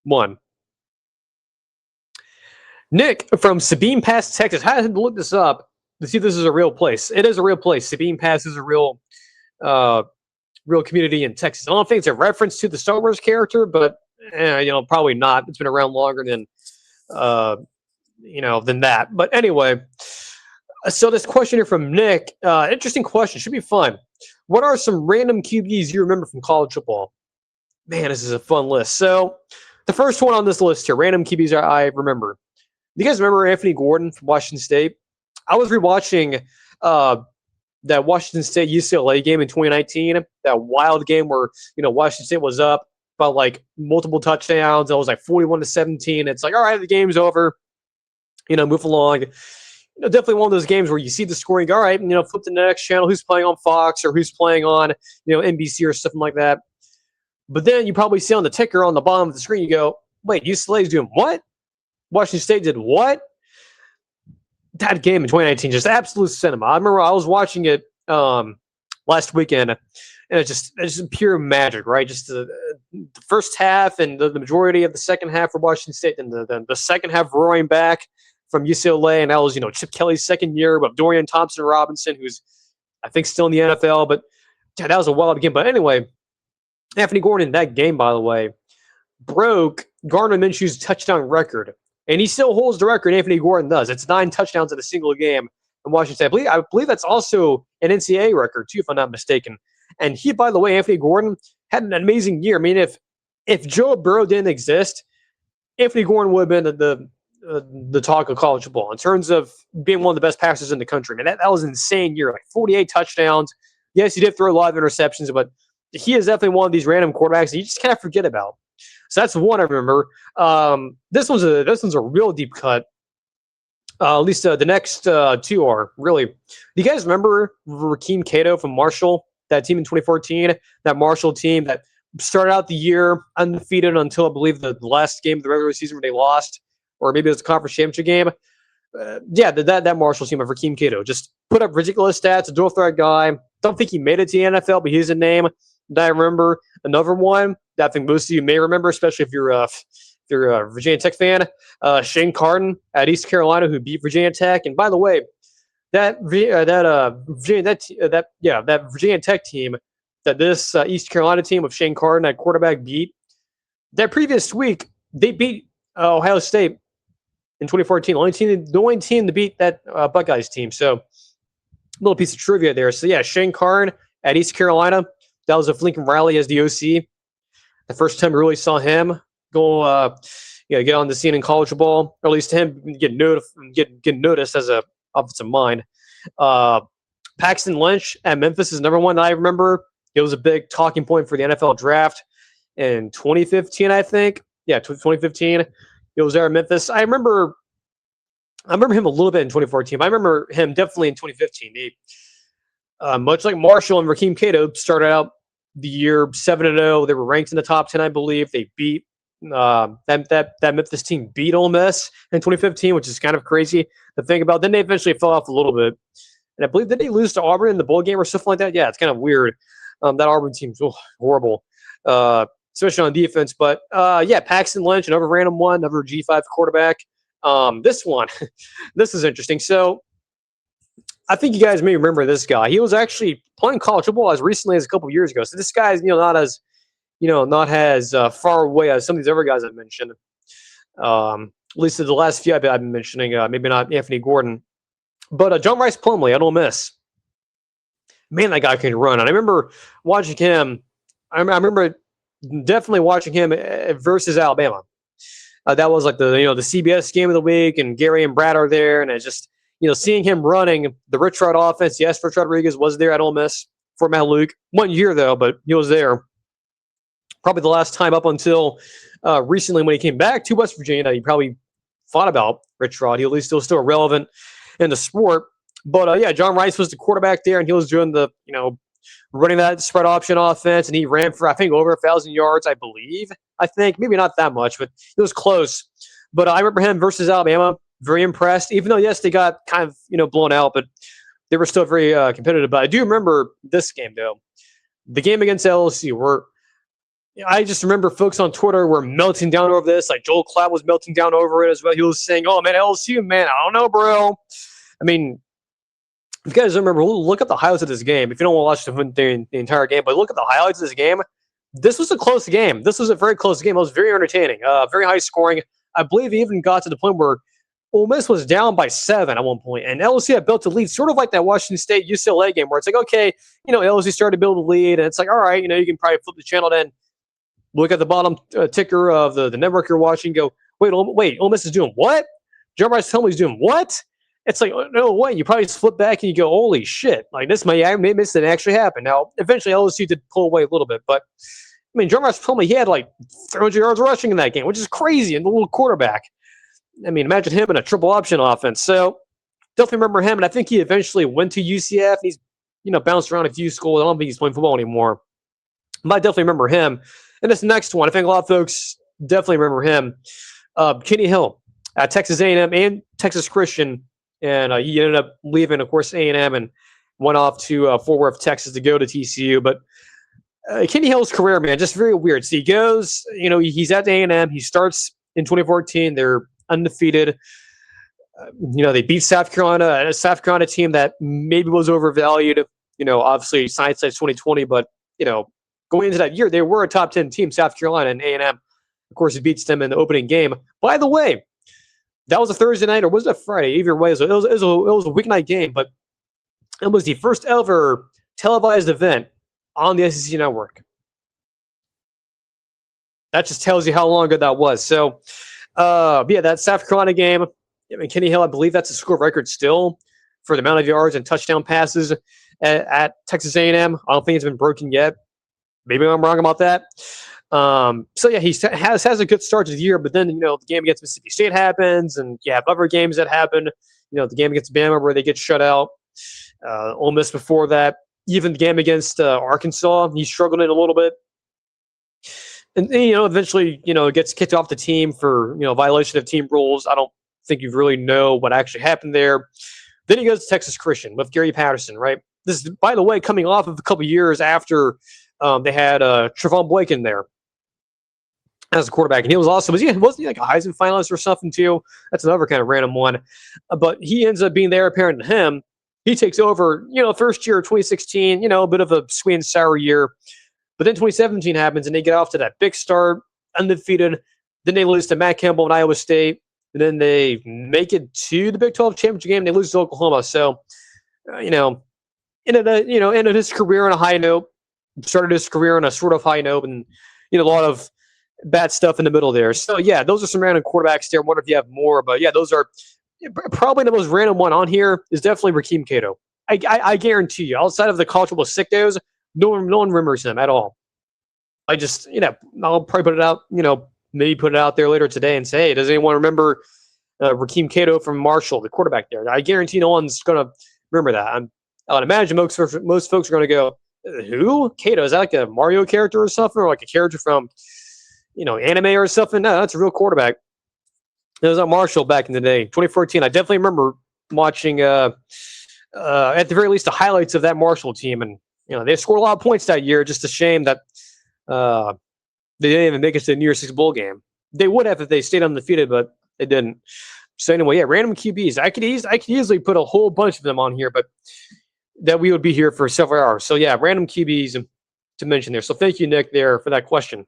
one. Nick from Sabine Pass, Texas. I had to look this up to see if this is a real place. It is a real place. Sabine Pass is a uh, real community in Texas. I don't think it's a reference to the Star Wars character, but probably not. It's been around longer uh, than that. But anyway, so this question here from Nick, interesting question, should be fun. What are some random QBs you remember from college football? Man, this is a fun list. So the first one on this list here, random QBs I remember. Do you guys remember Anthony Gordon from Washington State? I was rewatching that Washington State UCLA game in 2019, that wild game where Washington State was up by like multiple touchdowns. It was like 41-17. It's like, all right, the game's over. Move along. Definitely one of those games where you see the score, you go, all right, flip to the next channel. Who's playing on Fox or who's playing on NBC or something like that. But then you probably see on the ticker on the bottom of the screen, you go, wait, UCLA's doing what? Washington State did what? That game in 2019, just absolute cinema. I remember I was watching it last weekend, and it's just pure magic, right? Just the first half and the majority of the second half for Washington State, and the second half roaring back from UCLA, and that was Chip Kelly's second year, but Dorian Thompson-Robinson, who's I think still in the NFL, but yeah, that was a wild game. But anyway, Anthony Gordon, that game, by the way, broke Gardner Minshew's touchdown record. And he still holds the record, Anthony Gordon does. It's 9 touchdowns in a single game in Washington State. I believe that's also an NCAA record, too, if I'm not mistaken. And he, by the way, Anthony Gordon, had an amazing year. I mean, if Joe Burrow didn't exist, Anthony Gordon would have been the talk of college football in terms of being one of the best passers in the country. I mean, that was an insane year, like 48 touchdowns. Yes, he did throw a lot of interceptions, but he is definitely one of these random quarterbacks that you just can't forget about. So that's one I remember. This one's a real deep cut. At least the next two are really. Do you guys remember Rakeem Cato from Marshall? That team in 2014, that Marshall team that started out the year undefeated until I believe the last game of the regular season where they lost, or maybe it was the conference championship game. That Marshall team of Rakeem Cato just put up ridiculous stats. A dual threat guy. Don't think he made it to the NFL, but he's a name that I remember. Another one that I think most of you may remember, especially if you're a Virginia Tech fan, Shane Carden at East Carolina, who beat Virginia Tech. And by the way, that Virginia Tech team, that this East Carolina team of Shane Carden at quarterback beat, that previous week they beat Ohio State in 2014. The only team to beat that Buckeyes team. So, little piece of trivia there. So yeah, Shane Carden at East Carolina. That was with Lincoln Riley as the OC. The first time we really saw him go, get on the scene in college football, or at least him get noticed as a offensive mind. Paxton Lynch at Memphis is another one that I remember. It was a big talking point for the NFL draft in 2015, I think. Yeah, 2015. It was there in Memphis. I remember him a little bit in 2014. But I remember him definitely in 2015. Much like Marshall and Rakeem Cato, started out the year 7-0. They were ranked in the top 10, I believe. They beat that Memphis team beat Ole Miss in 2015, which is kind of crazy to think about. Then they eventually fell off a little bit, and I believe did they lose to Auburn in the bowl game or something like that? Yeah, it's kind of weird. That Auburn team's horrible, especially on defense. But Paxton Lynch, another random one, another G5 quarterback. This one, this is interesting. So I think you guys may remember this guy. He was actually playing college football as recently as a couple of years ago. So this guy's not as far away as some of these other guys I've mentioned. At least the last few I've been mentioning. Maybe not Anthony Gordon, but John Rice Plumlee at Ole Miss. Man, that guy can run. And I remember watching him. I remember definitely watching him versus Alabama. That was like the CBS game of the week, and Gary and Brad are there, and it's just seeing him running the Rich Rod offense. Yes, Rich Rodriguez was there at Ole Miss for Matt Luke. 1 year though, but he was there. Probably the last time up until recently when he came back to West Virginia that he probably thought about Rich Rod. He at least was still relevant in the sport. But John Rice was the quarterback there, and he was doing the running that spread option offense, and he ran for I think over 1,000 yards, I believe. I think maybe not that much, but it was close. But I remember him versus Alabama. Very impressed, even though, yes, they got kind of blown out, but they were still very competitive. But I do remember this game, though. The game against LSU, where I just remember folks on Twitter were melting down over this. Like Joel Klatt was melting down over it as well. He was saying, "Oh man, LSU, man, I don't know, bro." I mean, if you guys remember, look at the highlights of this game. If you don't want to watch the entire game, but look at the highlights of this game. This was a close game. This was a very close game. It was very entertaining, very high scoring. I believe it even got to the point where Ole Miss was down by 7 at one point, and LSU had built a lead, sort of like that Washington State UCLA game, where it's like, okay, LSU started to build a lead, and it's like, all right, you can probably flip the channel, then look at the bottom ticker of the network you're watching, go, wait, Ole Miss is doing what? John Rice Plumlee's doing what? It's like, no way. You probably just flip back and you go, holy shit. Like, this didn't actually happen. Now, eventually, LSU did pull away a little bit. But, I mean, John Rice Plumlee, he had like 300 yards rushing in that game, which is crazy. And the little quarterback. I mean, imagine him in a triple option offense. So, definitely remember him. And I think he eventually went to UCF. He's, bounced around a few schools. I don't think he's playing football anymore. But I definitely remember him. And this next one, I think a lot of folks definitely remember him. Kenny Hill at Texas A&M and Texas Christian. And he ended up leaving, of course, A&M and went off to Fort Worth, Texas to go to TCU. But Kenny Hill's career, man, just very weird. So he goes, he's at A&M. He starts in 2014. They're undefeated. They beat South Carolina, a South Carolina team that maybe was overvalued. Obviously, hindsight's 2020. But, going into that year, they were a top 10 team, South Carolina, and A&M. Of course, he beats them in the opening game. By the way, that was a Thursday night, or was it a Friday? Either way, it was a weeknight game, but it was the first ever televised event on the SEC network. That just tells you how long ago that was. So, that South Carolina game, Kenny Hill, I believe that's a school record still for the amount of yards and touchdown passes at Texas A&M. I don't think it's been broken yet. Maybe I'm wrong about that. He has a good start to the year, but then, the game against Mississippi State happens, and you have other games that happen. The game against Bama where they get shut out. Ole Miss before that. Even the game against Arkansas, he struggled in a little bit. And eventually, gets kicked off the team for, violation of team rules. I don't think you really know what actually happened there. Then he goes to Texas Christian with Gary Patterson, right? This is, by the way, coming off of a couple years after they had Trevon Blake in there as a quarterback. And he was also, wasn't he like a Heisman finalist or something too? That's another kind of random one. But he ends up being the heir apparent to him. He takes over, first year of 2016, a bit of a sweet and sour year. But then 2017 happens and they get off to that big start, undefeated. Then they lose to Matt Campbell and Iowa State. And then they make it to the Big 12 championship game. And they lose to Oklahoma. So, ended his career on a high note. Started his career on a sort of high note, and a lot of bad stuff in the middle there. So those are some random quarterbacks there. I wonder if you have more, but those are probably the most random one on here is definitely Rakeem Cato. I guarantee you, outside of the college football sickos, no one remembers him at all. I just I'll probably put it out, maybe put it out there later today and say, hey, does anyone remember Rakeem Cato from Marshall, the quarterback there? I guarantee no one's gonna remember that. I would imagine most folks are gonna go, who? Cato, is that like a Mario character or something, or like a character from, anime or something? No, that's a real quarterback. It was at Marshall back in the day, 2014. I definitely remember watching, at the very least, the highlights of that Marshall team, and they scored a lot of points that year. Just a shame that they didn't even make it to the New Year's Six bowl game. They would have if they stayed undefeated, but they didn't. So anyway, random QBs. I could easily put a whole bunch of them on here, but that we would be here for several hours. So random QBs to mention there. So thank you, Nick, there for that question.